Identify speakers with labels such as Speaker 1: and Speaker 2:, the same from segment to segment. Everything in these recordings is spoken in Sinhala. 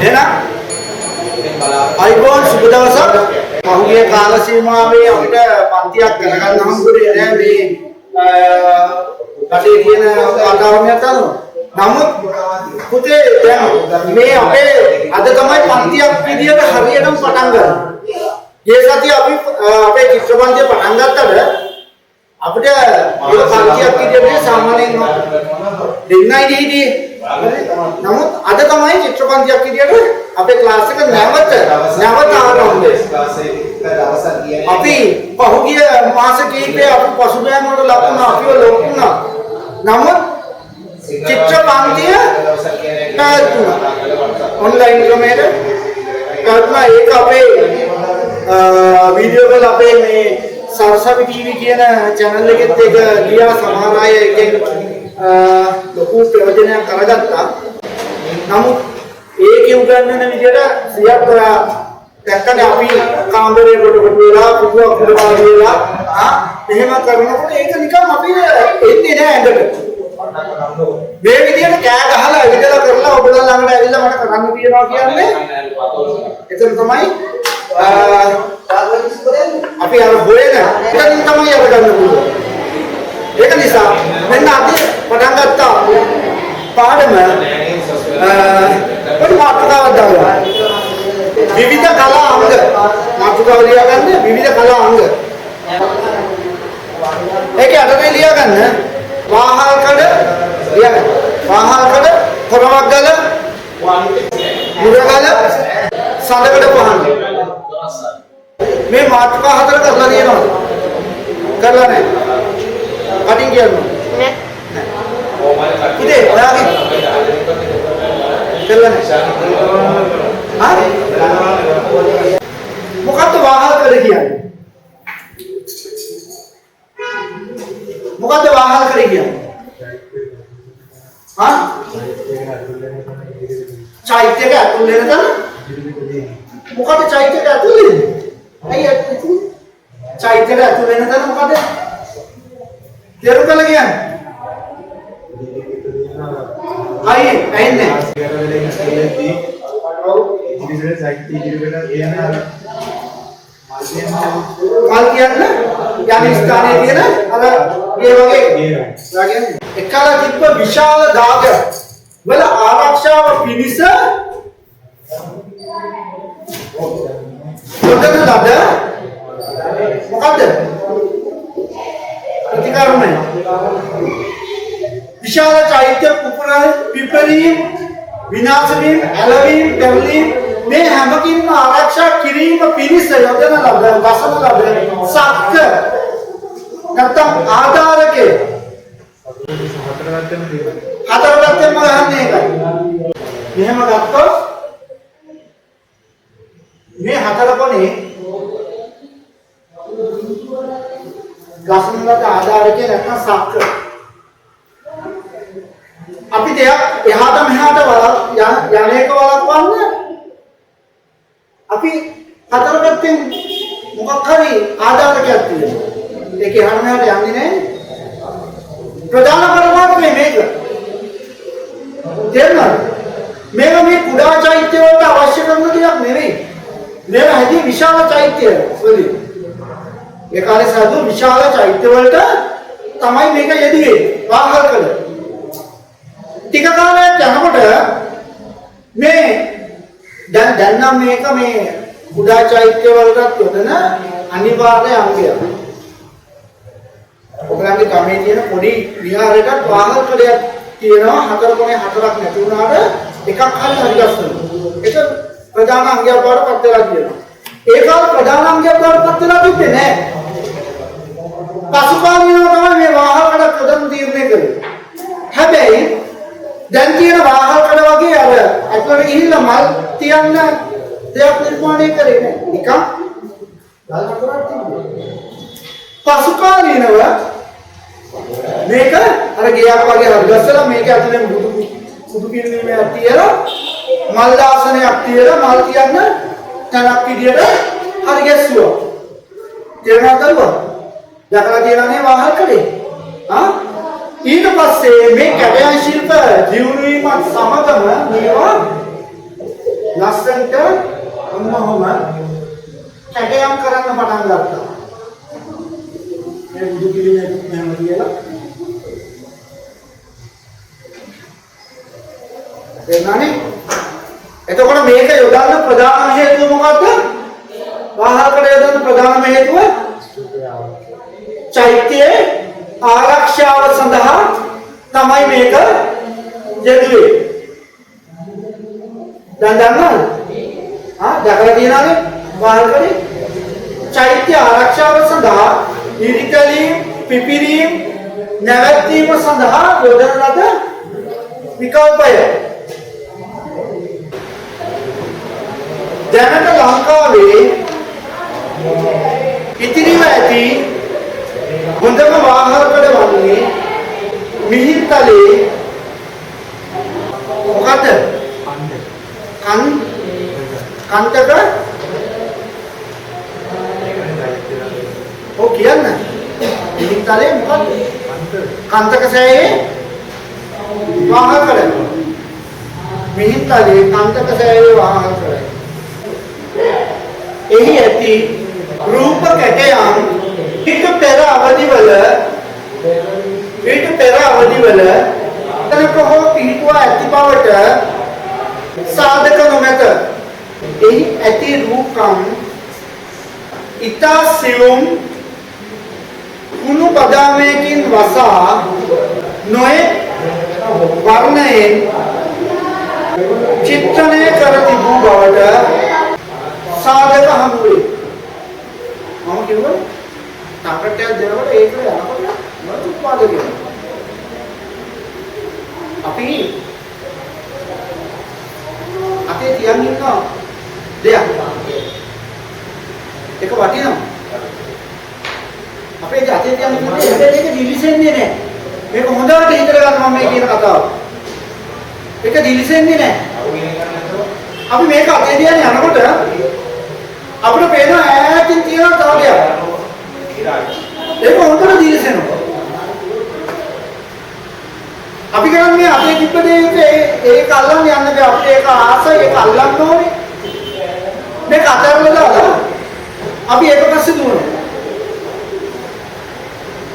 Speaker 1: එහෙනම් අයිබෝන් සුබ දවසක්. පහුගිය කාල සීමාවේ අපිට පන්තියක් කරගන්න හම්බුනේ නෑ මේ රටේ තියෙන වාතාවරණයත් අනුව. නමුත් පුතේ දැන් මේ අපේ අද තමයි පන්තියක් විදියට හරියටම පටන් ගන්න. මේ සතිය අපි අපේ චිත්‍රපන්තිය පටන් ගත්තට අපිට ඒක පන්තියක් විදියට සාමාන්‍යයෙන් දෙන්නයි දීදී. නමුත් අද තමයි චිත්‍රපන්තියක් විදියට අපේ ක්ලාස් එක නැවත ආරම්භ. අපි පහුගිය මාස කිහිපයක් අපි පසුබෑම වල ලකුණු අපිව ලොකුණා. නමුත් චිත්‍රපන්තිය පැවැත්වුණා. ඔන්ලයින් ක්‍රමයට කරනවා. ඒක අපේ වීඩියෝ වල අපේ මේ සරසවි ටීවී කියන channel එකෙත් ඒක ගියා. සමහර අය එකෙන් ලොකු ප්‍රයෝජනයක් කරගත්තා. නමුත් ඒකේ උගන්වන විදිහට සියක් දැක්කනේ අපි කාමරේ කොට වෙලා පුදුවක් පුරවා වෙලා එහෙම කරනකොට ඒක නිකන් අපි එන්නේ නෑ ඇඟට. මේ විදිහට කෑ ගහලා විදලා කරලා ඔබලා ළඟට ඇවිල්ලා මට කරන්න තියනවා කියන්නේ එතන තමයි අපි අර හොයන එතනින් තමයි අර ගන්න පුළුවන්. ඒක නිසා මෙන්න අපි පටන් ගත්තා පාඩම පොඩි මාතෘකාවක් දාලා විවිධ කලා අංග මාතෘකාව ලියා ගන්න විවිධ කලා අංග ඒකේ අතේ ලියා ගන්න වාහල් කඩ ලියා ගන්න වාහල් කඩ පොරවක් ගල මුරගල සඳකඩ පහන් මේ මාතෘකා හතර කරලා තියෙනවා කරලා නැහැ කටින් කියන්න නෑ ඉතින් ඔයාගේ කරලා නැහැ මොකක්ද වාහල් කඩ කියන්නේ මොකක්ද වාහල් කඩ කියන්නේ චෛත්‍යක ඇතුල් වෙන තැන මොකද චෛත්‍යක ඇතුල් වෙන්නේ ඇයි ඇතුල් චෛත්‍යක ඇතුල් වෙන තැන මොකද තේරුම් ගන්න කියන්නේ අයි ඇන්නේ ඉතිරිසෙ චෛත්‍ය ඉදිරියට එන මල් කියන්නේ යම් ස්ථානයේ තියෙන අර මේ වගේ එකල තිබ්බ විශාල දාග වල ආරක්ෂාව පිණිස යොදන ලද මොකද්ද ප්‍රතිකාරමයි විශාල චෛත්‍ය පුපුරන පිපරීම් විනාශ වීම ඇලවීම දෙවලීම් මේ හැමකින්ම ආරක්ෂා කිරීම පිණිස යොදන ලද වසන ලද සක්ක නැත්නම් ආධාරකේ හතර පැත්තෙන්ම ගහන්නේ ඒකයි. මෙහෙම ගත්තොත් මේ හතර කොනේ ගසන ලද ආධාරකේ නැත්නම් සක්ක අපි දෙයක් එහාට මෙහාට යන්නේක වළක්වන්න අපි හතර පැත්තෙන් මොකක් හරි ආධාරකයක් තියෙනවා. ඒක එහාට මෙහාට යන්නේ නැහැ. ප්‍රධාන පරමාර්ථය මේක. තේරුණාද? මේක මේ කුඩා චෛත්‍ය වලට අවශ්‍ය කරන දෙයක් නෙවෙයි. මේක හැදී විශාල චෛත්‍ය වලින්. ඒ කාලේ සාදු විශාල චෛත්‍ය වලට තමයි මේක යෙදුවේ. වාහල් කළ. ටික කාලයක් යනකොට මේ දැන් නම් මේක මේ කුඩා චෛත්‍ය වලට යොදන අනිවාර්ය අංගයක්. ඔයගලගේ ගමේ තියෙන පොඩි විහාරයකට වාහල් කඩයක් තියෙනවා. හතර කොනේ හතරක් නැති වුණාට එකක් හරි හරිගස්සනවා. ඒක ප්‍රධාන අංගයක් බවට පත් වෙලා තියෙනවා. ඒ කාල ප්‍රධාන අංගයක් බවට පත් වෙලා තිබ්බේ නෑ. පසුකාලීනව තමයි මේ වාහල් කඩ ප්‍රධාන තීරණය කළේ. හැබැයි දැන් තියෙන වාහල් කඩ වගේ අර අතට ගිහිල්ලා මල් තියන්න දෙයක් නිර්මාණය කරේ නෑ. නිකන් ගල් හතරක් තිබුණා. පසුකාලීනව මේක අර ගියක් වගේ හරිගස්සලා මේක ඇතුලේ බුදු පිළිමයක් තියලා මල් දාසනයක් තියලා මල් තියන්න තැනක් විදියට හරි ගැස්සුවා. තේරුණාද කරුවා? දැකලා තියෙනනේ වාහල් කඩේ. ඊට පස්සේ මේ කැබයන් ශිල්ප දියුණු වීමත් සමගම මේවා ලස්සන්ට ඔන්නෝම කැටයම් කරන්න පටන් ගත්තා. මේ බුදු පිළිමේ මෙහෙම කියලා. එන්නනේ. එතකොට මේක යොදන්න ප්‍රධාන හේතුව මොකද්ද? වාහනකට යොදන්න ප්‍රධානම හේතුව චෛත්‍යයේ ආරක්ෂාව සඳහා තමයි මේක යෙදුවේ. දැන් දන්නවද? දැකලා තියෙනවද? වාහනකේ චෛත්‍ය ආරක්ෂාව සඳහා නිරිකලීම් පිපිරීම් නැවැත්වීම සඳහා යොදන ලද විකල්පය. දැනට ලංකාවේ ඉතිරිව ඇති හොඳම වාහනකඩ වන්නේ මිහින්තලේ මොකද? කන්තක ඔව් කියන්න. මිහින්තලේ මොකද? කන්තක සෑයේ වාහනකඩ. මිහින්තලේ කන්තක සෑයේ වාහනකඩ. එහි ඇති රූප කැටයම් ඊට පෙර අවදිවල තනක හෝ පිහිටුවා ඇති බවට සාධක නොමැත. එහි ඇති රූපම් ඉතා සියුම් කුණු බදාමයකින් වසා නොයෙක් වර්ණයෙන් චිත්‍රණය කර තිබූ බවට සාධක හමු වේ. මම කිව්වා ටක්කටයක් දෙනකොට ඒක යනකොට මොකද උත්පාදකය. අපි අපේ තියන් ඉන්න දෙයක් ඒක වටිනවා. අපේ ජාතිය තියන් ඉන්නේ හැබැයි ඒක දිලිසෙන්නේ නැහැ. මේක හොඳට හිතලා ගන්න මම මේ කියන කතාව. ඒක දිලිසෙන්නේ නැහැ. අපි මේක අතේ තියන් යනකොට අපිට පේනවා ඈතින් තියෙන තව දෙයක්. ඒක හොඳට දිලිසෙනවා. අපි කරන්නේ අපේ තිබ්බ දෙයක ඒක අල්ලන්න යන්න බෑ. අපිට ඒක ආසයි ඒක අල්ලන්න ඕනේ. මේක අතහැරලා දාලා අපි ඒක පස්සේ දුවනවා.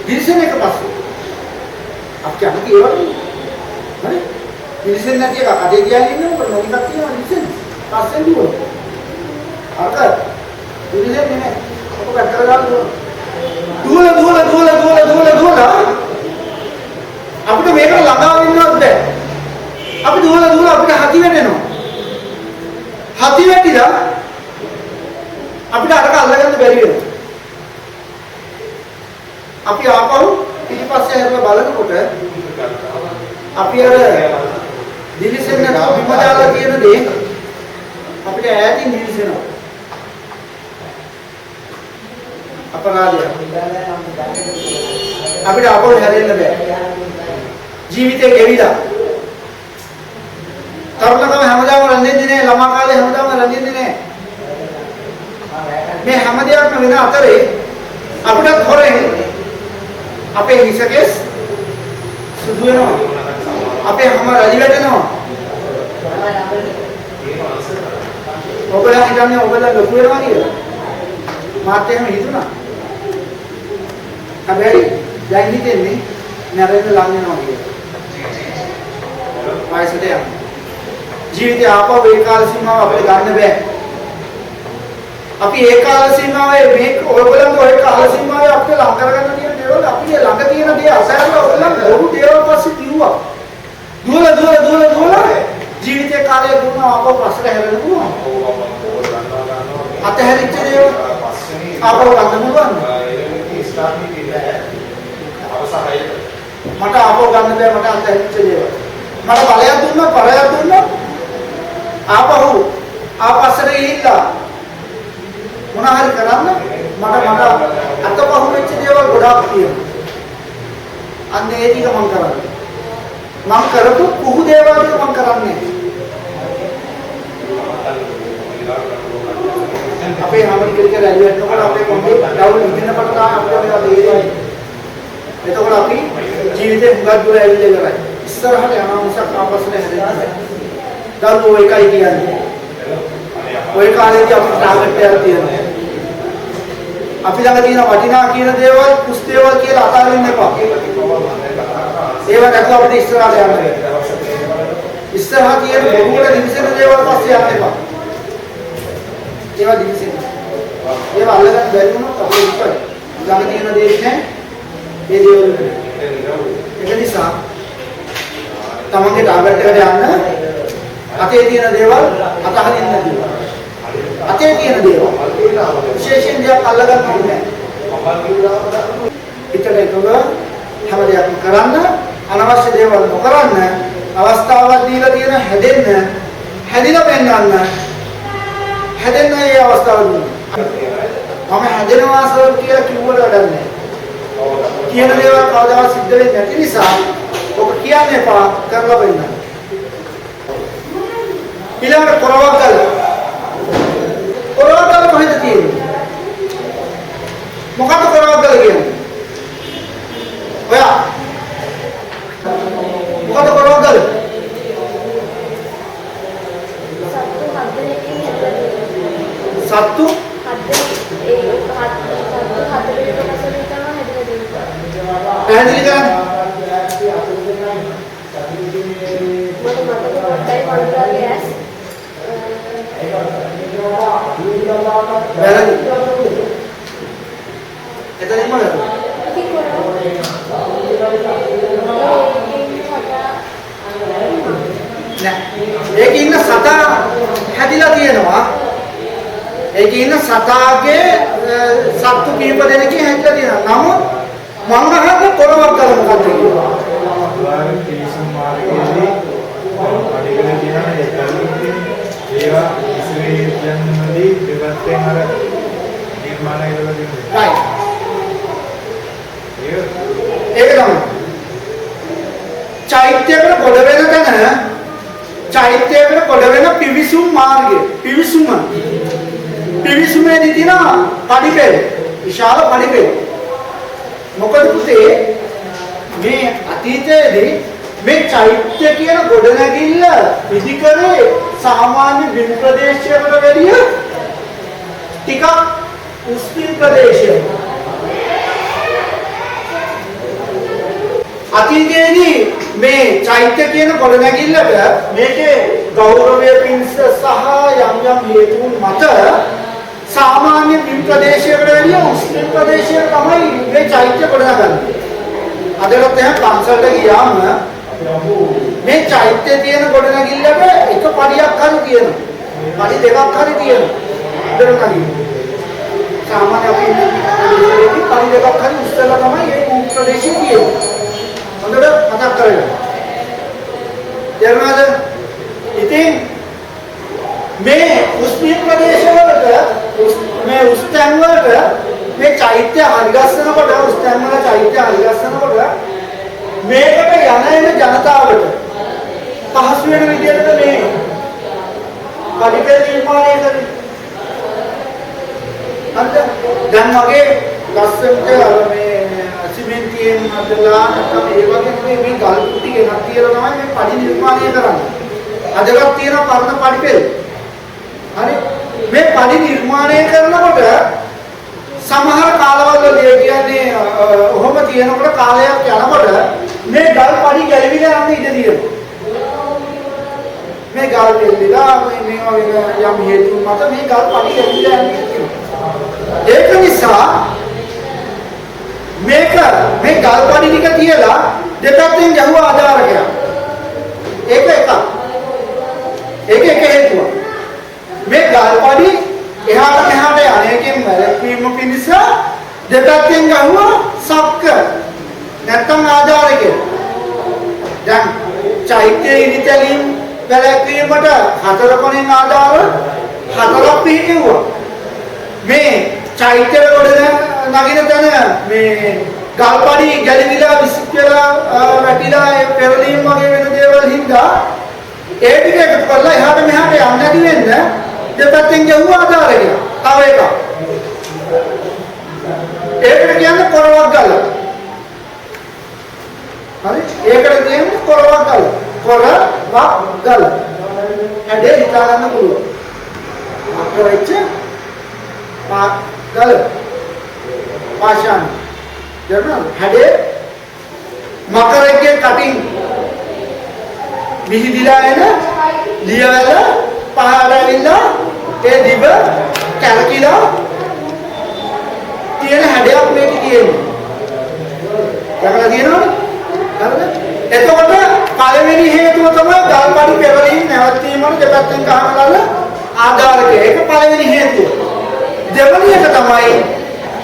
Speaker 1: දිලිසෙන එක පස්සේ. අපි කැමති ඒ වගේ. හරි? දිලිසෙන්නේ නැති එක අතේ තියාගෙන ඉන්නකොට මොකක්ද තියෙනවා දිලිසෙන්නේ. පස්සේ දුවනවා. අරක දිලිසෙන්නේ නැහැ. ඔක පැත්තට දාලා දුවලා අපිට මේක ළඟා වෙන්නවත් බෑ. අපි දුවලා අපිට හති වැටෙනවා. හති වැටිලා අපිට අරක අල්ලගන්න බැරි වෙනවා. අපි ආපහු පිටිපස්සේ හැරලා බලනකොට අපි අර දිලිසෙන්නේ නැතුව බිම දාලා තියෙන දේ අපිට ඈතින් දිලිසෙනවා. අපරාධය. අපිට ආපහු හැරෙන්න බෑ. ජීවිතේ ගෙවිලා. තරුණකම හැමදාම රැඳෙන්නේ නැහැ. ළමා කාලේ හැමදාම රැඳෙන්නේ නැහැ. මේ හැම දෙයක්ම වෙන අතරේ අපිට හොරෙන් අපේ හිසකෙස් සුදු වෙනවා. අපේ හැම රැලි වැටෙනවා. ඔබලා හිතන්නේ ඔබලා ලොකු වෙනවා කියලා. මාත් එහෙම හිතුණා. හැබැයි දැන් හිතෙන්නේ නැරෙන්න ලං වෙනවා කියලා. වයසට යනවා. ජීවිතය ආපහු ඒ කාල සීමාව අපිට ගන්න බෑ. අපි ඒ කාල සීමාවේ මේ ඔයගොල්ලන්ගේ ඔය කාල සීමාවේ අපිට ලං කරගන්න තියෙන දේවල් අපි ළඟ තියෙන දේ අසහැරලා ඔයගොල්ලන් බොරු දේවල් පස්සේ කිව්වා. දුවලා ජීවිතේ කාලය දුන්නා ආපහු පස්සට හැරෙනවා. අතහැරිච්ච දේවල් ආපහු ගන්න පුළුවන්ද? මට ආපහු ගන්න බෑ. මට අතහැරිච්ච දේවල් මට බලයක් දුන්නා ආපහු ආපස්සට ගිහිල්ලා මොන හරි කරන්න මට අතපහු වෙච්ච දේවල් ගොඩාක් තියෙනවා. අන්න ඒ ටික මම කරන්නේ. මම කරපු කුහු දේවල් ටික මම කරන්නේ. අපේ හැමෝටම කියලා රැලියක් කරනකොට අපේ කොම්බේ ඩවුන් ඉදිනකොට තමයි අපිට මේවා තේරෙන්නේ. එතකොට අපි ජීවිතේ හුඟක් දුර ඇවිල්ලා ඉවරයි. ඉස්සරහට යනවා මිසක් ආපස්සට හැරෙන්නේ නැහැ. දරුවෝ එකයි කියන්නේ. ඔය කාලේදී අපිට ටාගට් එකක් තියෙනවා. අපි ළඟ තියෙන වටිනා කියන දේවල් කුස් දේවල් කියලා අතාරින්න එපා. ඒවා නැතුව අපිට ඉස්සරහට යන්න බැහැ. ඉස්සරහ තියෙන බොරුවට දිවිසෙන දේවල් පස්සේ යන්න එපා. ඒවා දිවිසෙන්න. ඒවා අල්ලගන්න බැරි වුණොත් අපේ ඉස්සරහ ළඟ තියෙන දේ නැහැ. ඒ දේවල් නෙමෙයි. ඒක නිසා තමන්ගේ ටාගට් එකට යන්න අතේ තියෙන දේවල් අතහරින්න නැතිව. අතේ තියෙන දේවල් විශේෂයෙන් දෙයක් අල්ලගන්න ඕනේ නැහැ. පිටට එකව හැම දෙයක්ම කරන්න අනවශ්‍ය දේවල් නොකරන්න අවස්ථාවක් දීලා තියෙන හැදෙන්න හැදිලා පෙන්වන්න හැදෙන්න මේ අවස්ථාව දුන්නා. මම හැදෙනවා කියලා කිව්වට වැඩක් නැහැ. කියන දේවල් කවදාවත් සිද්ධ වෙන්නේ නැති නිසා ඔබ කියන්නේ එපා කරලා බලන්න. ඊළඟට කොරවක්ගල කොහෙද තියෙන්නේ? මොකක්ද කොරවක්ගල කියන්නේ? ඔයා මොකක්ද කොරවක්ගල? සත්තු පැහැදිලි කරන්න. වැරදි. එතනින් මොකද? නෑ. ඒකේ ඉන්න සතා හැදිලා තියෙනවා. ඒකේ ඉන්න සතාගේ සත්තු කීප දෙනෙක්ගේ හැදිලා තියෙනවා. නමුත් මම අහන්නේ කොරවක්ගල මොකක්ද කියලා.
Speaker 2: පිරිසුම් මාර්ගයේදී අඩිගල කියන ඒවා ඉස්රේලියන්වලදී දෙපැත්තෙන් අර නිර්මාණය කරලා තියෙනවා.
Speaker 1: ඒක තමයි. චෛත්‍යවල කොට වෙන තැන චෛත්‍යවල කොට වෙන පිවිසුම් මාර්ගය. පිවිසුමේදී තියෙන පඩිපෙළ. විශාල පඩිපෙළ. මොකද පුතේ මේ අතීතයේදී මේ චෛත්‍ය කියන ගොඩනැගිල්ල ඉදිකරේ සාමාන්‍ය බිම් ප්‍රදේශයකට වැඩිය ටිකක් උස්පින් ප්‍රදේශයක. අතීතයේදී මේ චෛත්‍ය කියන ගොඩනැගිල්ලට මේකේ ගෞරවය පිණිස සහ යම් හේතුන් මත සාමාන්‍ය බිම් ප්‍රදේශයකට වැඩිය උස්පින් ප්‍රදේශයක තමයි මේ චෛත්‍ය ගොඩනගන්නේ. අදට එහෙනම් පන්සලට ගියාම මේ චෛත්‍ය තියෙන ගොඩනැගිල්ලක එක පඩියක් හරි තියෙනවා. පඩි දෙකක් හරි තියෙනවා. හොඳට නගින්න. සාමාන්‍ය අපි ඉන්නේ පඩි දෙකක් හරි ඉස්සෙල්ලා තමයි මේ භූ ප්‍රදේශයේ තියෙන්නේ. හොඳට මතක් කරගන්න. දැනගන්නද? ඉතින් මේ උස්පින් ප්‍රදේශවලට මේ උස්තැන් වලට මේ චෛත්‍ය හරිගස්සනකොට උස්තැන් වල චෛත්‍ය හරිගස්සනකොට මේකට යන ජනතාවට පහසු වෙන විදිහට මේ පඩිපෙළ නිර්මාණය කරන්නේ. හරිද? දැන් වගේ ලස්සනට මේ සිමෙන්තියෙන් හදලා නැත්නම් ඒ වගේ මේ ගල් කුටි ගෙනත් තියලා තමයි මේ පඩි නිර්මාණය කරන්නේ. අදවත් තියෙන පරණ පඩිපෙළ. හරි? මේ පඩි නිර්මාණය කරනකොට සමහර කාලවලදී කියන්නේ ඔහොම තියෙනකොට කාලයක් යනකොට මේ ගල් පඩි ගැලවිලා යන්න ඉඩ තියෙනවා. මේ ගල් දෙල්ලලා මේ වගේ යම් හේතුන් මත මේ ගල් පඩි ගැලවිලා යන්න ඉඩ තියෙනවා. ඒක නිසා මේ ගල් පඩි ටික තියලා දෙපැත්තෙන් ගැහුවා ආධාරකයක්. ඒක එකක්. ඒක එක හේතුවක්. මේ ගල් පඩි එහාට මෙහාට යන්නේකින් වැළැක්වීම පිණිස දෙපැත්තෙන් ගහුවා සක්ක නැත්තම් ආධාරකය. දැන් චෛත්‍ය ඉනිතලින් වැළැක්වීමට හතර කොනින් ආධාර හතරක් පිළිගුවා. මේ චෛත්‍ය වල නගින තැන මේ ගල්පඩි ගැලවිලා විසිකලා වැටිලා ඒ පෙරලීම් වගේ වෙන දේවල් හින්දා ඒ ටික එකතු කරලා එහාට මෙහාට යන්න නැති වෙන්න දෙපැත්තෙන් ගැහුවා ආධාරකය. තව එකක්. ඒකට කියන්නේ කොරවක්ගල. හරි? ඒකට කියන්නේ කොරවක්ගල. කොරවක්ගල. හැඩේ හිතා ගන්න පුළුවන්. වෙච්ච ගල පාෂාණ දරන හැඩේ මකරයේ කටින් විහිදිලා එන ලියවැල පහළ ඇවිල්ලා ඒ දිව කැරකිලා තියෙන හැඩයක් මේකේ තියෙන්නේ. දැකලා තියෙනවද? හරිද? එතකොට පළවෙනි හේතුව තමයි ගල්පඩි පෙරලීම් නැවැත්වීමට දෙපැත්තෙන් ගහන ආධාරකය. ඒක පළවෙනි හේතුව. දෙවෙනි එක තමයි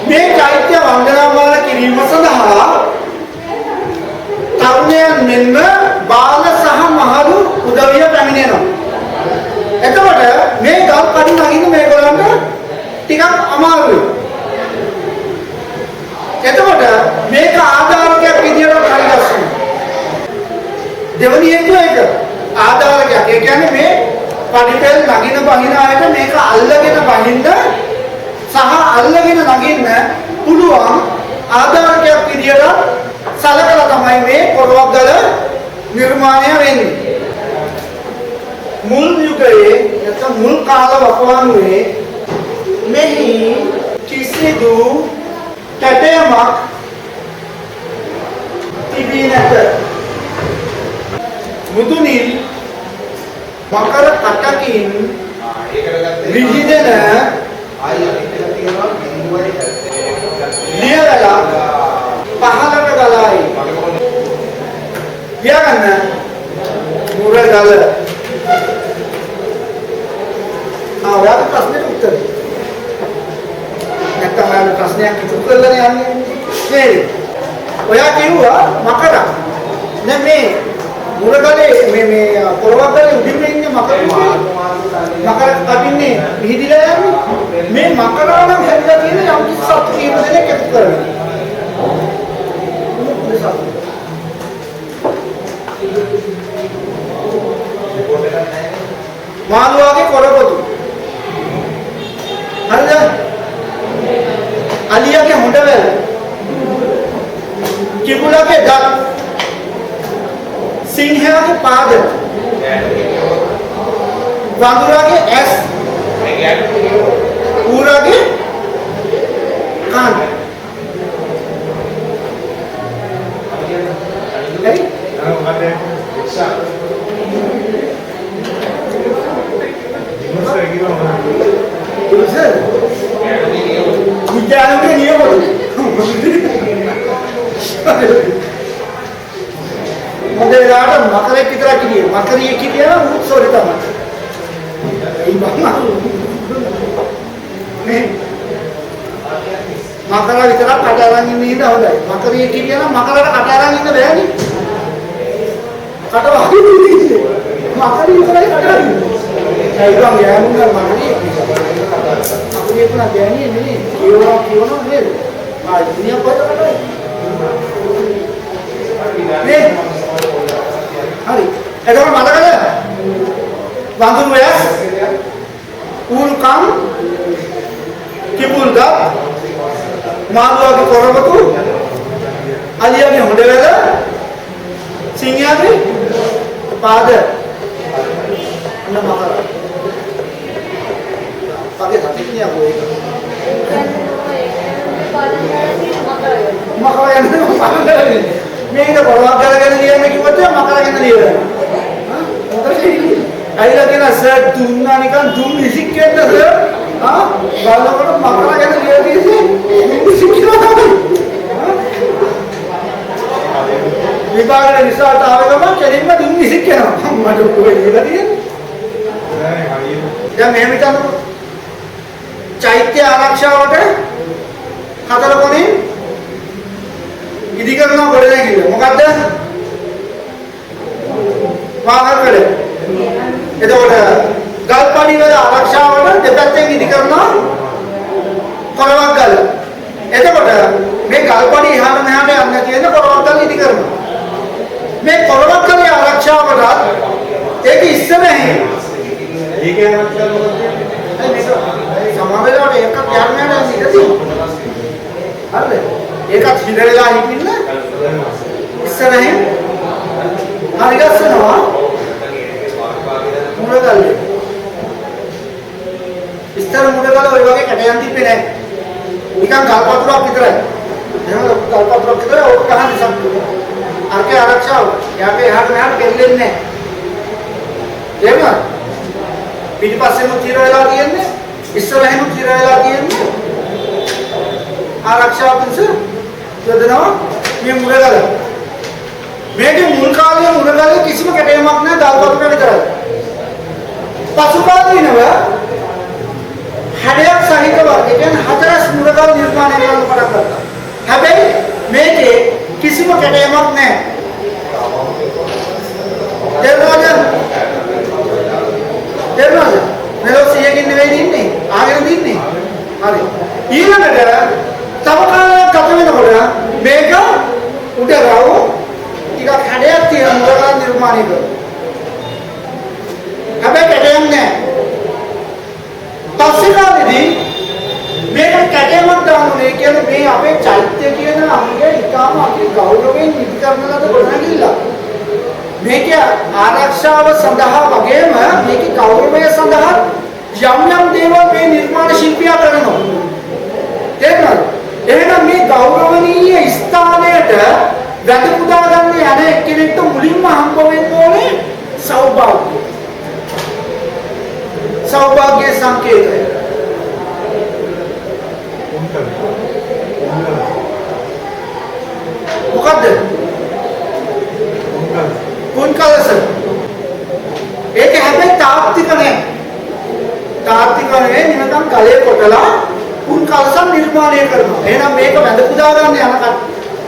Speaker 1: මේ චෛත්‍ය වන්දනාමාන කිරීම සඳහා තරුණයන් මෙන්ම බාල සහ මහලු උදවිය පැමිණෙනවා. එතකොට මේ ගල්පඩි නගින්න මේගොල්ලන්ට ටිකක් අමාරුයි. එතකොට මේක ආධාරකයක් විදියට හරිගස්සනවා. දෙවෙනි හේතුව ඒක ආධාරකයක්. ඒ කියන්නේ මේ පඩිපෙල් නගින බහින අයට මේක අල්ලගෙන බහින්න සහ අල්ලගෙන නගින්න පුළුවන් ආධාරකයක් විදියට සලකලා තමයි මේ පොරවක් ගල නිර්මාණය වෙන්නේ. මුල් යුගයේ නැත්නම් මුල් කාල වකවානුවේ මෙහි කිසිදු කැටයමක් තිබී නැත. මුදුනින් මකර කටකින් විහිදෙන ලියවැලා පහළට ගලායි. කියන්න මුර ගල. ඔයාලගේ ප්‍රශ්නෙට උත්තරේ. නැත්නම් ඔයාලගේ ප්‍රශ්නයක් ඉතුරු කරලා යන්නේ නේද? ඔයා කිව්වා මකර. නෑ මේ මුරගලේ මේ පොරවක් ගලේ උඩින් ඉන්නේ මකර කටින්නේ විහිදිලා යන්නේ. මේ මකරා නම් හැදලා තියෙන යම් කිසි සත්තු කීප දෙනෙක් එකතු කරගෙන. මාළුවාගේ කොරපොතු. හරිද? අලියාගේ හොඬවැල. කිඹුලාගේ දත්. සිංහයාගේ පාද. වඳුරාගේ ඇස්. ඌරාගේ කන්. හරි? විද්‍යාලයේ නියමවල මොදේලාට මකරෙක් විතරක් කියේ මකරිය කියන උත්සෝරි තමයි ඒ මේ මකර විතරක් කට අරන් ඉන්න ඉඳ හොඳයි මකරිය කියන මකරට කට අරන් ඉන්න බෑනේ කට වහගෙන ඉන්නේ මකරිය විතරයි කට අරන් ඉන්නේ ඒක නම් යන්නේ මකරිය අපේ පුනා ගෑණියේ නෙමෙයි කියනවා නේද ආ දුනියා කොහෙද නේ හරි එතකොට මතකද වඳුරු ඇස් ඌරුකම් කිඹුල් දත් මාළුවාගේ කොරපොතු අලියාගේ හොඬවැල සිංහයාගේ පාද අන්න මකර pakai hatinya boy. Makanya මේක පොරවක් ගලගෙන ලියන්න කිව්වොත් මකරගෙන ලියනවා. මොකද අයිලා කියන සර් දුන්නා නිකන් දුම් විසික් කියන්න සර්. බලනකොට මකරගෙන ලියලා තියෙන්නේ දුම් විසික් කියලා තමයි. විභාගයේ රිසල්ට් ආව ගමන් කෙලින්ම දුම් විසික් කරනවා. මට කොහෙද ලියලා තියෙන්නේ? දැන් මෙහෙම හිතන්නකෝ. චෛත්‍ය ආරක්ෂාවට හතර කොනේ ඉදි කරන ගොඩනැගිල්ල මොකද්ද? වාහන වල. එතකොට ගල්පඩි වල ආරක්ෂාවට දෙපැත්තෙන් ඉදි කරන කොරවක් ගල. එතකොට මේ ගල්පඩි එහාට මෙහාට යන්න තියෙන කොරවක් ගල ඉදි කරනවා. මේ කොරවක් ගලේ ආරක්ෂාවට ඒක ඉස්සරහින් ඒකේ ආරක්ෂාව මොකක්ද? සමාවෙලාට එකක් යන්න යන ඉඳී. හරිද? ඒකත් හිදරලා හිටින්න ඉස්සරහින් හරි ගස්සනවා මුලගල්ලේ. ඉස්සර මුදගල ඔය වගේ කැටයන් තිබ්බේ නැහැ. නිකන් ගල් පතුරක් විතරයි. එහෙම ලොකු ගල් පතුරක් විතරයි ඕක ගහන්නේ සම්පූර්ණ. අරකේ ආරක්ෂාව. යාපේ එහාට මෙහාට පෙරලෙන්නේ නැහැ. එහෙමද? පිටිපස්සෙම තිර වෙලා තියෙන්නේ. ඉස්සරහෙම තිර වෙලා තියෙන්නේ. ආරක්ෂාව පිණිස යොදනවා මේ මුදගල. මේකේ මුල් කාලයේ මුදගලේ කිසිම කැටයමක් නැහැ ගල් පතුර විතරයි. පසු කාලීනව හැඩයක් සහිතව ඒ කියන්නේ හතරස් මුරගල් නිර්මාණය කරන්න පටන් ගත්තා. හැබැයි මේකේ කිසිම කැටයමක් නැහැ. තේරුණාද? මෙලෝ 100කින් නෙවෙයි ඉන්නේ. ආගෙන ඉන්නේ. හරි. ඊළඟට තව කාලයක් ගත වෙනකොට මේක උඩ රව ටිකක් හැඩයක් තියෙන මුරගල් නිර්මාණය කරනවා. හැබැයි කැටයම් නැහැ. පස්සේ කාලෙදී මේක කැටයමක් දාන්නේ කියන්නේ මේ අපේ චෛත්‍ය කියන අංගය ඉතාම අපි ගෞරවයෙන් නිදි කරන ලද ගොඩනැගිල්ල. මේක ආරක්ෂාව සඳහා වගේම මේක ගෞරවය සඳහා යම් යම් දේවල් මේ නිර්මාණ ශිල්පියා කරනවා. තේරුණාද? එහෙනම් මේ ගෞරවනීය ස්ථානයට වැඳ පුදා ගන්න යන එක්කෙනෙක්ට මුලින්ම හම්බ වෙන්න ඕනේ සෞභාග්‍ය. सौभाग्य संकेत है मुकद्दर कुंकल सर एक है तात्विक ने निमतम कले कोटला कुंकल सर निर्माण करना है ना मेक वेंद पुदागरने अनक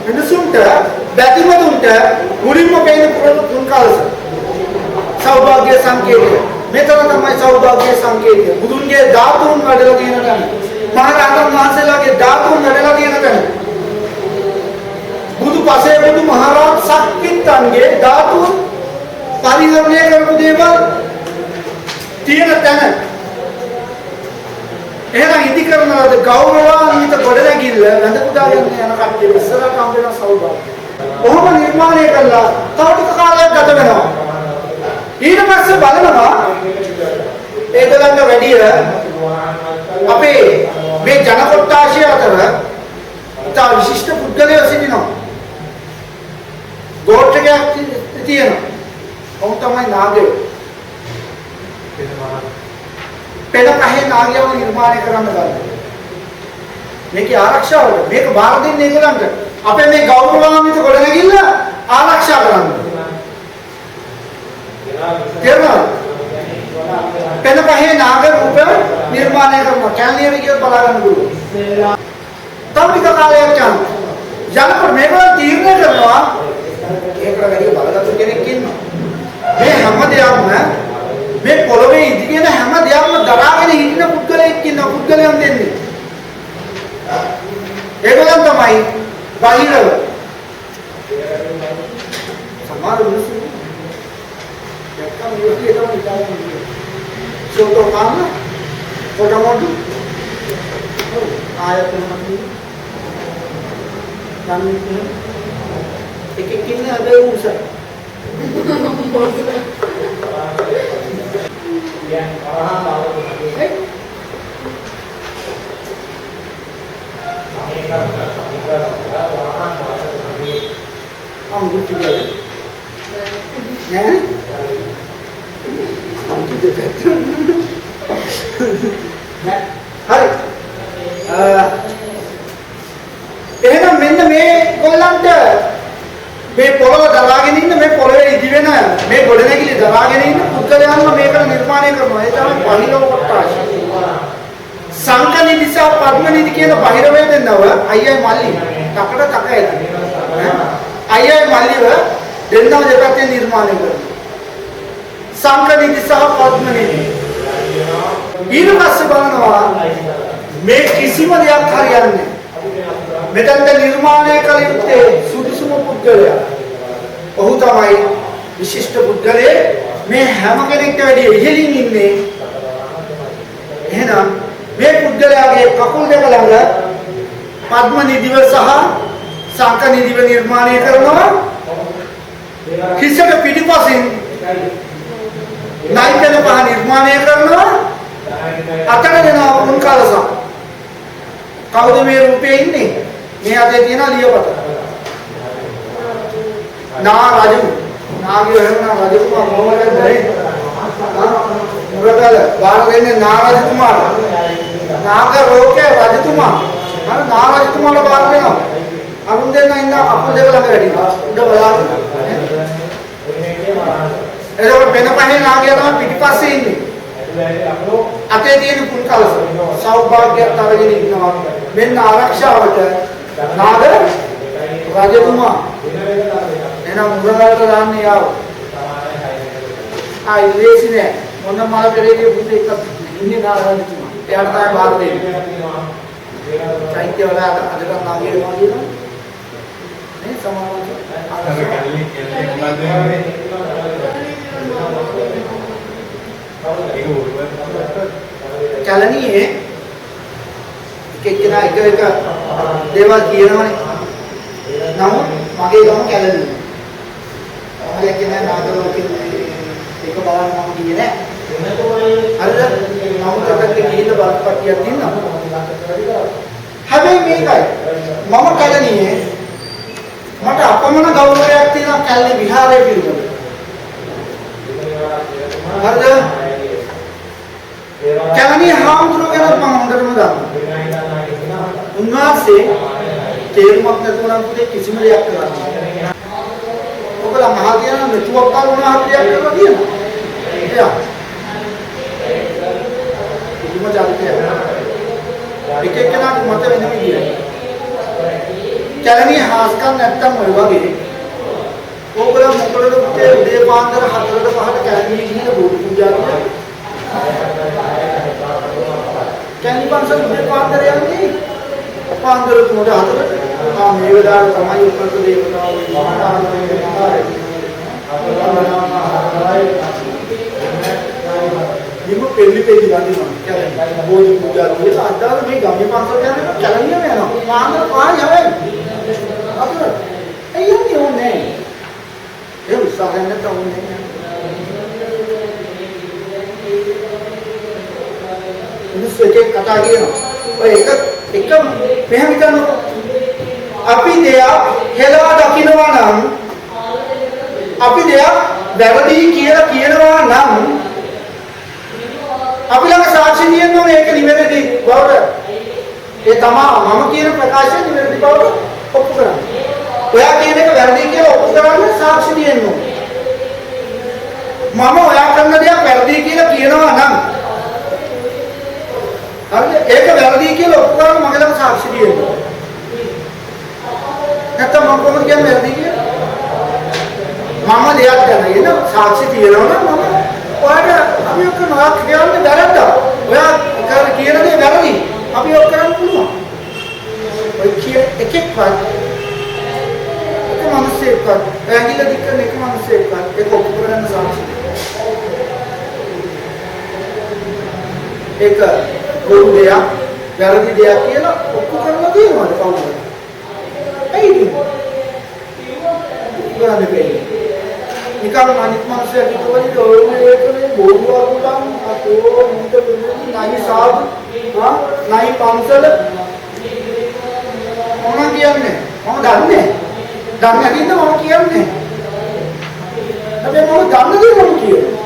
Speaker 1: मिनुसुंट बैतिमदुंट मुलिम्म पेन कुंकल सर सौभाग्य संकेत मेतන තමයි සෞභාග්‍ය සංකේතය. බුදුන්ගේ ධාතුන් වැඩලා තියෙන තැන. මහරහතන් වහන්සේලාගේ ධාතුන් වැඩලා තියෙන තැන. බුදු පසේ බුදු මහරහත් සක්විත්තන්ගේ ධාතුන් පරිහරණය කරපු දේවල් තියෙන තැන. එහෙනම් ඉදි කරන ලද ගෞරවාන්විත ගොඩනැගිල්ල වැඳ පුදා ගන්න යන කට්ටිය ඉස්සරහට හම්බ වෙන සෞභාග්‍ය. කොහොම නිර්මාණය කළා තව ටික කාලයක් ගත වෙනවා. ඊට පස්සේ බලනවා ඒගොල්ලන්ට වැඩිය අපේ මේ ජන කොට්ටාශය අතර ඉතා විශිෂ්ට පුද්ගලයෝ සිටිනවා. ගෝත්‍රයක් තියෙනවා. ඔවුන් තමයි නාගයෝ. පෙළ පහේ නාගයව නිර්මාණය කරන්න ගන්න. මේකේ ආරක්ෂාවට මේක බාර දෙන්නේ ඒගොල්ලන්ට. අපේ මේ ගෞරවාන්විත ගොඩනැගිල්ල ආරක්ෂා කරන්න. තේරුණාද? පෙළ පහේ නාග රූප නිර්මාණය කරනවා. කැලණියේ විදියට බලා ගන්න පුළුවන්. තව කාලයක් යනකොට මේගොල්ලෝ තීරණය කරනවා ඒකට වැඩි බලගත්තු කෙනෙක් ඉන්නවා. මේ හැම දෙයක්ම මේ පොළොවේ ඉදිරියන හැම දෙයක්ම දරාගෙන ඉන්න පුද්ගලයෙක් ඉන්නවා. පුද්ගලයන් දෙන්නේ. ඒගොල්ලන් තමයි බාහිරව. සමහර මිනිස්සු දැක්කම යෝගී තමයි ඉතාලි සෝතෝ කාම කොටමොඩු ආයතන මන්ති එකෙක් ඉන්නේ අද උස හරි එහෙනම් මෙන්න මේ ගොල්ලන්ට මේ පොළොව දරාගෙන ඉන්න මේ පොළොවේ ඉදි වෙන මේ ගොඩනැගිලි දරාගෙන ඉන්න පුද්ගලයන්ම මේකට නිර්මාණය කරනවා. ඒ තමයි බහිරව කොට්ටාශ. සංකනිදි සහ පද්මනිදි කියන බහිර වේදෙන්නව අයියයි මල්ලි තකට තක ඇති. අයියයි මල්ලිව දෙන්නව දෙපැත්තෙන් නිර්මාණය කරනවා. සංකනිදි සහ පද්මනිදි. ඊට පස්සේ බලනවා මේ කිසිම දෙයක් හරියන්නේ මෙතනට නිර්මාණය කළ යුත්තේ සුදුසුම පුද්ගලයා. ඔහු තමයි විශිෂ්ට පුද්ගලයෙක්. මේ හැම කෙනෙක්ට වැඩිය ඉහළින් ඉන්නේ. එහෙනම් මේ පුද්ගලයාගේ කකුල් දෙක ළඟ පද්ම නිදිව සහ සංක නිදිව නිර්මාණය කරනවා. හිසට පිටිපසින් නයිකන පහ නිර්මාණය කරනවා. අතට දෙනවා පුන් කලස. කවුද මේ රූපේ ඉන්නේ? මේ අතේ තියෙන ලියපත. නා රජු. නාගේ වෙනවා රජතුමා කොහොමද බැරි? මුරගල බාර දෙන්නේ නා රජතුමාට. නාග රෝකේ රජතුමා. අර නා රජතුමාට බාර දෙනවා. අරුන් දෙන්න ඉන්න අපු දෙක ළඟ වැඩිලා. උඩ බලන්න. එතකොට වෙන පහේ නාගයා තමයි පිටිපස්සේ ඉන්නේ. අතේ තියෙන පුන් කලස සෞභාග්‍යයක් අරගෙන ඉන්නවා. මෙන්න ආරක්ෂාවට නාග රජතුමා. එහෙනම් මුරගලට දාන්නේ යාව. ඉල්ලේසි නෑ. මොන මල පෙරේගේ පුතේ එකක් ඉන්නේ නාග රජතුමා. එයාට තමයි බාර දෙන්නේ. චෛත්‍ය වල අදට නාගයා වෙනවා කියනවා. නේ සමාවක.
Speaker 2: අර කල්ලි මොනවද?
Speaker 1: කැලණියේ එක්කෙනා එක දේවල් කියනවනේ. නමුත් මගේ ගම කැලණිය. මම කියන්නේ නාග ලෝකෙ එක බලන්න මම ගියේ නෑ. හරිද? නමුත් අපිට ගිහින් බලපටියක් තියෙනවා. හැබැයි මේකයි මම කැලණියේ මට අපමණ ගෞරවයක් තියෙනවා කැලණි විහාරය පිළිබඳව. හරිද? කැලණිය හාමුදුරුවෝ ගැන මම හොඳටම දන්නවා. උන්වහන්සේ තේරුමක් නැතුව නම් පුතේ කිසිම දෙයක් කරන්නේ නැහැ. ඔබලා මහා කියන මෙතුවක් කරනවා හරියක් කරලා කියනවා. එයා. කිසිම ජාතියක්. එක එකනාට මත වෙන විදියට. කැලණිය හාස්කම් නැත්තම් ඔය වගේ. ඔයගොල්ලෝ මොකටද පුතේ උදේ පාන්දර 4ට 5ට කැලණිය ගිහින් බෝධි පූජා කරන්නේ? කැලණි පන්සල උදේ පාන්දර යන්නේ. පාන්දර 3ට 4ට. මේ වෙලාවට තමයි උපත දේවතාවෝ ඉන්න පෙళ్లి වන්දිනවා. කැලණි බෝධි පූජා කරලා අදාළ මේ ගම්‍ය පන්සල යනවා කැලණියම යනවා. පාන්දර පායි හැබැයි. අපිට එන්නේ ඕනේ. ඒ උත්සාහයෙන් නැත්නම් ඕනේ. මිනිස්සු එක කතා කියනවා. ඔය එක මෙහෙම හිතන්නකො. අපි දෙයක් හෙළවා දකින්නවා නම් අපි දෙයක් වැරදි කියලා කියනවා නම් අපි ළඟ සාක්ෂි තියෙනවා මේක නිවැරදි බවට. ඒ තමයි මම කියන ප්‍රකාශය නිවැරදි බවට ඔප්පු කරන්නේ. ඔයා කියන එක වැරදි කියලා ඔප්පු කරන්න සාක්ෂි තියෙනවා. මම ඔයා කරන දෙයක් වැරදි කියලා කියනවා නම් හරිද? ඒක වැරදි කියලා ඔප්පු කරන්න මගේ ළඟ සාක්ෂි තියෙනවා. නැත්නම් මම කොහොමද කියන්නේ වැරදි කියලා? මම දෙයක් ගැන එන සාක්ෂි තියෙනවා නම් මම ඔයාට අපි ඔක්කොම නරක කියන්නේ වැරද්දා. ඔයා කියන දේ වැරදි. අපි ඔක් කරන්න පුළුවන්. ඔය කිය එකෙක්වත් එක මිනිස්සෙක්වත් ඇඟිල්ල දික් කරන එක මිනිස්සෙක්වත් ඒක ඔප්පු කරන්න සාක්ෂි. ඒක බොරු දෙයක් වැරදි දෙයක් කියලා ඔප්පු කරලා දෙනවද කවුරුද? ඇයි ඒක? නිකන් අනිත් මිනිස්සුන්ට කිව්වොත් ඔයගොල්ලෝ බොරුවක් උටන් අතෝ මුන්ට දෙන්නේ නයි සාදු නයි පන්සල මොනවා කියන්නේ? මම දන්නේ නැතිනම් මම කියන්නේ. හැබැයි මම දන්න දේ මම කියනවා.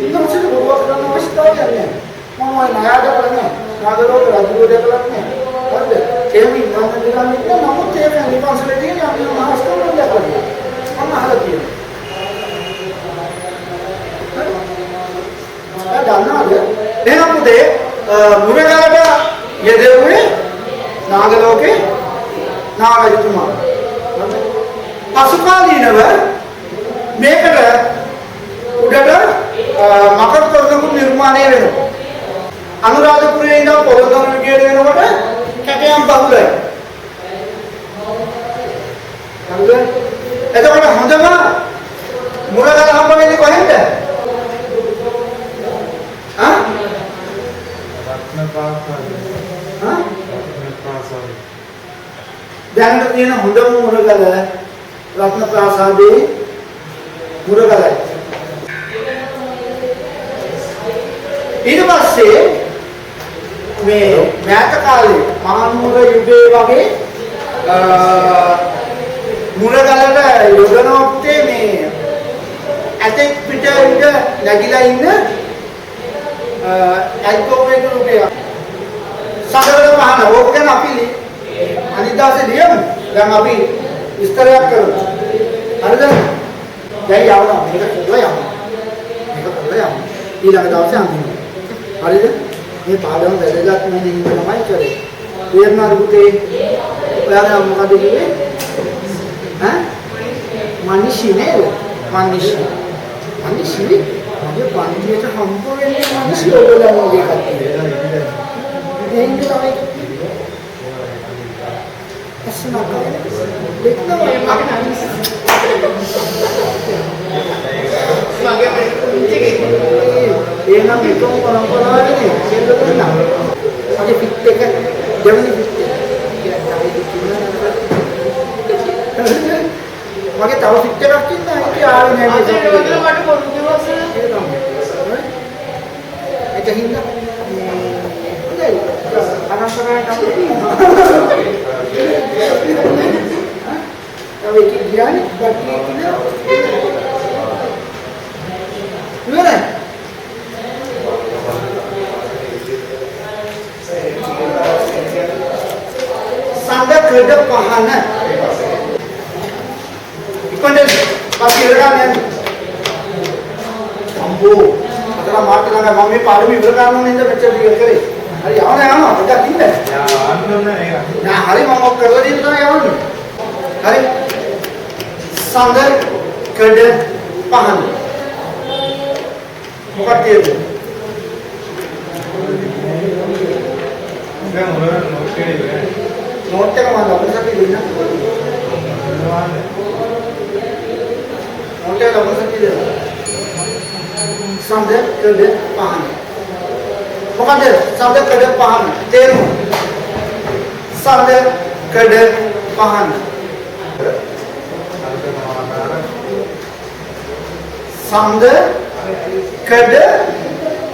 Speaker 1: ඉන්නකොටද බොරුවක් කරන්න අවශ්‍යතාවයක් නැහැ. මම නායක කරන්නේ නාගරෝග රජුව දෙකලක් නැහැ. හරිද? එහෙම ඉන්නම දෙන්නේ නමුත් ඒක නිපන්සලේ තියෙන අපි මහස්කම් දෙකලා. මම අහලා තියෙනවා. දන්නවද? එහෙනම් පුතේ මුරගලට යෙදුවේ නාග ලෝකේ නාගතුමා. පසුකාලීනව මේකට උඩට මකර තොරතුරු නිර්මාණය වෙනවා. අනුරාධපුරයේ ඉඳන් පොළොන්නරු විදියට වෙනකොට කැටයම් බහුලයි. හරිද? එතකොට හොඳම මුරගල හම්බ වෙන්නේ කොහෙන්ද? දැනට තියෙන හොඳම මුරගල රත්න ප්‍රාසාදයේ මුරගලයි. ඊට පස්සේ මේ මෑත කාලේ මහනුවර යුගයේ වගේ මුරගලට යොදනවා පුතේ මේ ඇතෙක් පිට උඩ නැගිලා ඉන්න ඇල්කොවේක රූපය සාගරල මහන ඕක ගැන අපි අනිත් දවසේ ලියමු. දැන් අපි විස්තරයක් කරමු. හරිද? දැන් යවනවා මේක කරලා යමු. මේක කරලා යමු. ඊළඟ දවසේ අඳින්න. හරිද? මේ පාඩම වැදගත් වෙන දේ තමයි කරේ. තේරුණාද පුතේ? ඔයාලා මොකද කිව්වේ? ඈ? මනිෂි නේද? මනිෂි. මනිෂි මගේ පන්තියට හම්බ වෙන්නේ මනිෂි ඔයගොල්ලෝ වගේ කට්ටිය. එහෙනම් තමයි අස්සනා කරන්නේ. දෙන්නම මගේ එහෙනම් එකම පරම්පරාවනේ කියන්න මගේ පිට එක දෙවෙනි පිට මගේ තව පිට එකක් ඉන්නවා ඒක ආවේ නෑ මේක මට පොඩි දවස් ඒක හින්දා හොඳයි අනන්තරයට අපි කියන්නේ බට්ටි කියන සඳකඩ පහන ඉක්මනට අපි ඉරගන්න අම්බෝ අතන මාත් ළඟ මම මේ පාඩම ඉවර කරන්න ඕනේ ඉඳ මෙච්චර ටික කරේ හරි යවනවා ටිකක් ඉන්න නෑ හරි මම ඔක් කරලා දෙන්න තමයි යවන්නේ හරි සඳකඩ පහන මොකක්ද කියන්නේ
Speaker 2: දැන් මොනවද නෝට් එකේ
Speaker 1: නෝට් එක මම ලබන සතියේ දෙන්න. නෝට් එක ලබන සතියේ දෙන්න. සඳකඩ පහන. මොකද සඳකඩ පහන තේරුම? සඳකඩ පහන. සඳකඩ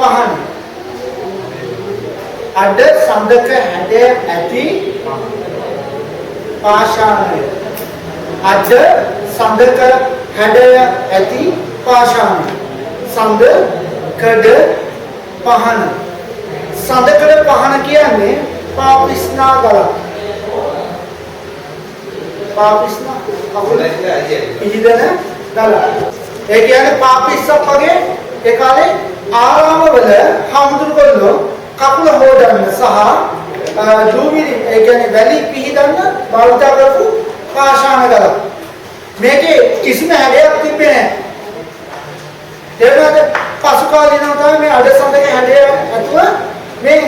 Speaker 1: පහන. අඩ සඳක හැඩ ඇති පාෂාණය අද සඳක හැඩ ඇති පාෂාණය සඳකඩ පහන සඳකඩ පහන කියන්නේ පාපිස්නා ගලක් පාපිස්නා අකුල පිළිදෙන ගලක් ඒ කියන්නේ පාපිස්සක් වගේ ඒ කාලේ ආරාමවල හඳුන්වන්නේ කකුල හොදන්න සහ දූවිලි ඒ කියන්නේ වැලි පිහිදන්න භාවිත කරපු පාෂාණ ගල. මේකේ කිසිම හැඩයක් තිබෙන්නේ නැහැ. ඒකට පසු කාලීනව තමයි මේ අඩ සඳක හැඩය ඇතුව මේ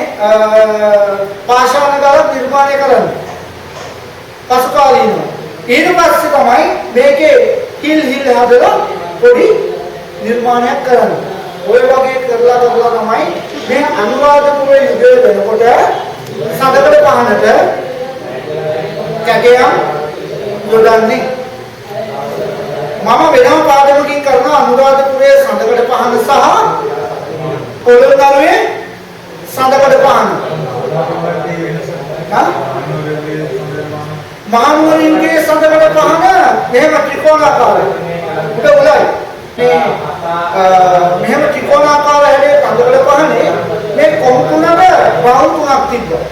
Speaker 1: පාෂාණ ගල නිර්මාණය කරන්නේ. පසු කාලීනව. ඊට පස්සේ තමයි මේකේ හිල් හදලා පොඩි නිර්මාණයක් කරන්නේ. ඔය වගේ කරලා තමයි මේ අනුරාධපුර යුගයේ වෙනකොට සඳකඩ පහනට කැකයන් යොදන්නේ. මම වෙනම පාඩමකින් කරන අනුරාධපුරයේ සඳකඩ පහන සහ පොළොන්නරුවේ සඳකඩ පහන. මහනුවර යුගයේ සඳකඩ පහන මෙහෙම ත්‍රිකෝණාකාරයි. උඩ උලයි. මෙහෙම ත්‍රිකෝණාකාර හැඩේ සඳකඩ පහනේ මේ කොම්කුණට වවුන් තුනක් තිබ්බා.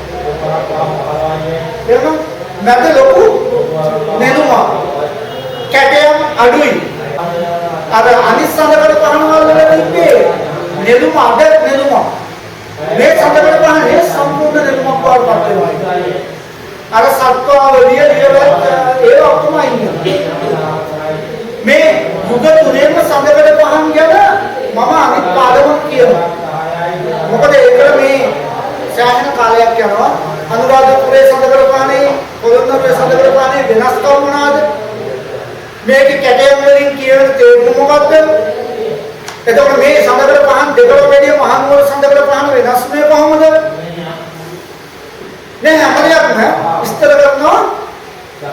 Speaker 1: එහෙනම් මැද ලොකු නෙළුමක්. කැටයම් අඩුයි. අර අනිත් සඳකඩ පහන වල තිබ්බේ නෙළුම අඩ නෙළුමක්. මේ සඳකඩ පහනේ සම්පූර්ණ නෙළුමක් වඩපත් වෙනවා. අර සත්වාවලිය ඒ ඔක්කොම ඉන්නේ. මේ යුග තුනේම සඳකඩ පහන් ගැන මම අනිත් පාඩමක් කියනවා. මොකද ඒක මේ සෑහෙන කාලයක් යනවා. අනුරාධපුරයේ සඳකඩ පහනේ පොළොන්නරුවේ සඳකඩ පහනේ වෙනස්කම් මොනවාද? මේකේ කැටයම් වලින් කියන තේරුම මොකක්ද? එතකොට මේ සඳකඩ පහන් දෙකම වැඩි මහනුවර සඳකඩ පහන වෙනස් වෙන්නේ කොහොමද? මේ හැම දෙයක්ම විස්තර කරනවා.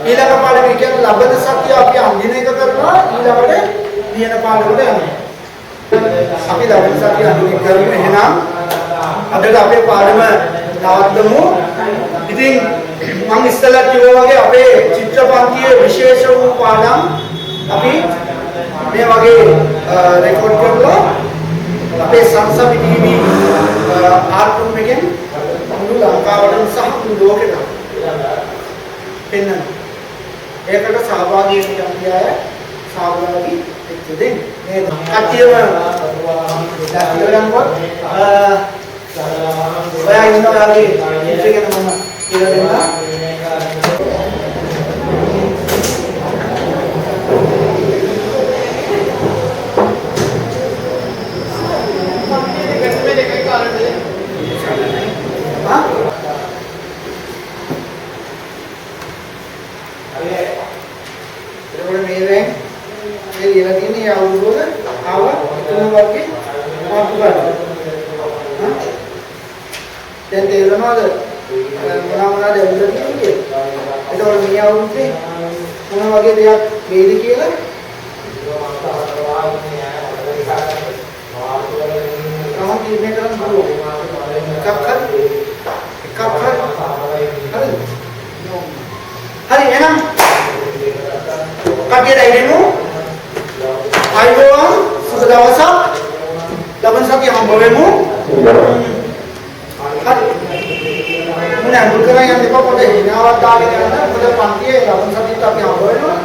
Speaker 1: ඊළඟ පාඩමේ කියන්නේ ලබන සතිය අපි අඳින එක කරනවා. ඊළඟට ලියන පාඩමට යනවා. අපි ලබන සතිය අඳින කරමු. එහෙනම් අදට අපේ පාඩම නවත්තමු. ඉතින් මම ඉස්සෙල්ලා කිව්වා වගේ අපේ චිත්‍රපන්තියේ විශේෂ වූ පාඩම් අපි මේ වගේ රෙකෝඩ් කරලා අපේ සංසප් ටීවී ආල්බම් එකෙන් මුළු ලංකාවටම සහ මුළු ලෝකෙටම පෙන්වන්න. ඒකට සහභාගී වෙන්න අය සහභාගී වෙච්ච දෙන්න. මේ කට්ටියම දැක්කලන්වත් ඔයා ඉන්නවා වගේ ඉතින් මම කියලා දෙන්නා. Dan tේරෙනවද මොනවා දැල්ලද කියන්නේ. එතකොට මේ අවුරුද්දේ මොන වගේ දෙයක් වෙයිද කියලා තමයි තීරණය කරන්න පුළුවන්. එකක් හරි එහෙනම් කටියට එන්නු. අයිබෝවන් සුබ දවසක්. ලබන සතියේ හම්බ වෙමු. හරි. මුණ අඳුර කරගෙන යන්න එපා පොඩ්ඩක් හිනාවක් දාගෙන යන්න. මොකද පන්තියේ ලබන සතියේත් අපි හම්බ වෙනවා.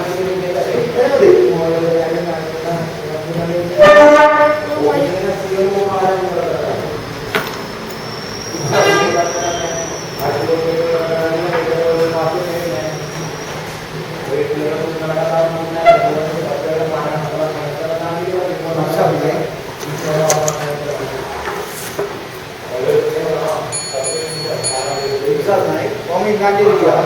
Speaker 1: Kami ngaji dia.